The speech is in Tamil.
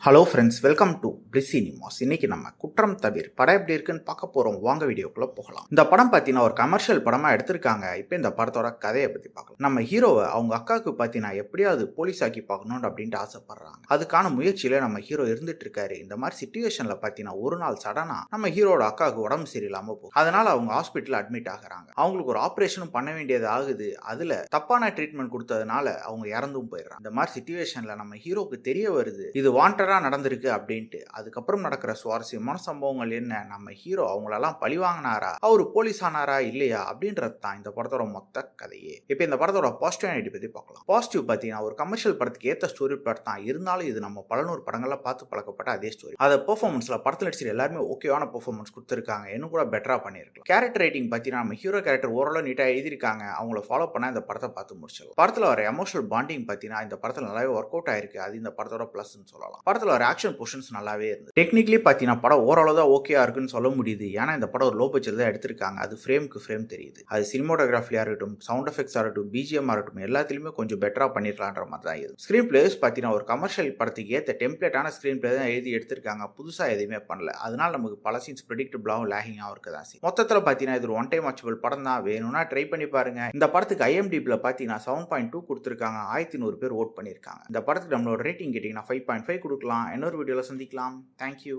Hello friends, welcome to bliss cinemas. இன்னைக்கு நம்ம குற்றம் தவிர படம் எப்படி இருக்குன்னு பார்க்க போகிறோம். வாங்க வீடியோக்குள்ளே போகலாம். இந்த படம் பார்த்தீங்கன்னா ஒரு கமர்ஷியல் படமாக எடுத்திருக்காங்க. இப்போ இந்த படத்தோட கதையை பற்றி பார்க்கலாம். நம்ம ஹீரோவை அவங்க அக்காவுக்கு பார்த்தீங்கன்னா எப்படியாவது போலீஸ் ஆக்கி பார்க்கணும் அப்படின்ட்டு ஆசைப்படுறாங்க. அதுக்கான முயற்சியில் நம்ம ஹீரோ இருந்துட்டு இருக்காரு. இந்த மாதிரி சுச்சுவேஷனில் பார்த்தீங்கன்னா ஒரு நாள் சடனாக நம்ம ஹீரோட அக்காவுக்கு உடம்பு சரியில்லாமல் போகுது. அதனால அவங்க ஹாஸ்பிட்டலில் அட்மிட் ஆகுறாங்க. அவங்களுக்கு ஒரு ஆப்ரேஷனும் பண்ண வேண்டியது ஆகுது. அதில் தப்பான ட்ரீட்மெண்ட் கொடுத்ததுனால அவங்க இறந்தும் போயிடுறாங்க. இந்த மாதிரி சுச்சுவேஷனில் நம்ம ஹீரோக்கு தெரிய வருது இது வாண்டடா நடந்திருக்கு அப்படின்ட்டு. அதுக்கப்புறம் நடக்கிற சுவாரஸ்யமான சம்பவங்கள் என்ன, நம்ம ஹீரோ அவங்களெல்லாம் பழி வாங்கினாரா, அவரு போலீஸ் ஆனாரா இல்லையா அப்படின்றது தான் இந்த படத்தோட மொத்த கதையே. இப்போ இந்த படத்தோட பாசிட்டிவிட்டி பத்தி பார்க்கலாம். பாசிட்டிவ் பார்த்தீங்கன்னா ஒரு கமர்ஷியல் படத்துக்கு ஏற்ற ஸ்டோரி பிளாட் தான் இருந்தாலும் இது நம்ம பல நூறு படங்கள்ல பார்த்து பழக்கப்பட்ட அதே ஸ்டோரி. அதை பெர்ஃபார்மன்ஸ்ல படத்தில் நடிச்ச எல்லாருமே ஓகேவான பெர்ஃபார்மன்ஸ் கொடுத்துருக்காங்க. இன்னும் கூட பெட்டரா பண்ணியிருக்கலாம். கேரக்டர் ரைட்டிங் பார்த்தீங்கன்னா நம்ம ஹீரோ கேரக்டர் ஓரளவு நீட்டாக எழுதியிருக்காங்க. அவங்கள ஃபாலோ பண்ண இந்த படத்தை பார்த்து முடிச்சிடலாம். படத்தில் வர எமோஷனல் பாண்டிங் பார்த்தீங்கன்னா இந்த படத்தில் நல்லாவே ஒர்க் அவுட் ஆயிருக்கு. அது இந்த படத்தோட பிளஸ்ன்னு சொல்லலாம். படத்தில் ஒரு ஆக்ஷன் போர்ஷன்ஸ் நல்லாவே இருந்தது. டெக்னிக்கலி பார்த்தீங்கன்னா படம் ஓரளவு தான் ஓகேயா இருக்குன்னு சொல்ல முடியுது. ஏன்னா இந்த படம் ஒரு லோ பட்ஜெட் தான் எடுத்திருக்காங்க. அது ஃப்ரேமுக்கு ஃப்ரேம் தெரியுது. அது சினிமோட்டோகிராஃபியா இருக்கட்டும், சவுண்ட் எஃபெக்ட்ஸா இருக்கட்டும், பிஜிஎம் இருக்கட்டும், எல்லாத்துலயுமே கொஞ்சம் பெட்டரா பண்ணிருக்கலான்ற மாதிரி தான் இது. ஸ்கிரீன் பிளேஸ் பார்த்தீங்கன்னா ஒரு கமர்ஷியல் படத்துக்கு ஏற்ற டெம்ப்ளேட்டான ஸ்கிரீன் பிளே தான் எழுதி எடுத்திருக்காங்க. புதுசா எதுவுமே பண்ணல. அதனால நமக்கு பல சீன்ஸ் ப்ரெடிக்டபிளாகவும் லேகிங்காகவும் இருக்கதான் செய்யும். மொத்தத்தில் பார்த்தீங்கன்னா இது ஒரு ஒன் டைம் வாட்சபிள் படம் தான். வேணும்னா ட்ரை பண்ணி பாருங்க. இந்த படத்துக்கு IMDbல பார்த்தீங்கன்னா 7.2 கொடுத்துருக்காங்க. 1100 பேர் ஓட் பண்ணியிருக்காங்க. இந்த படத்துக்கு நம்மளோட ரேட்டிங் கேட்டீங்கன்னா 5.5 கொடுக்கலாம். இன்னொரு வீடியோல சந்திக்கலாம். தேங்க்யூ.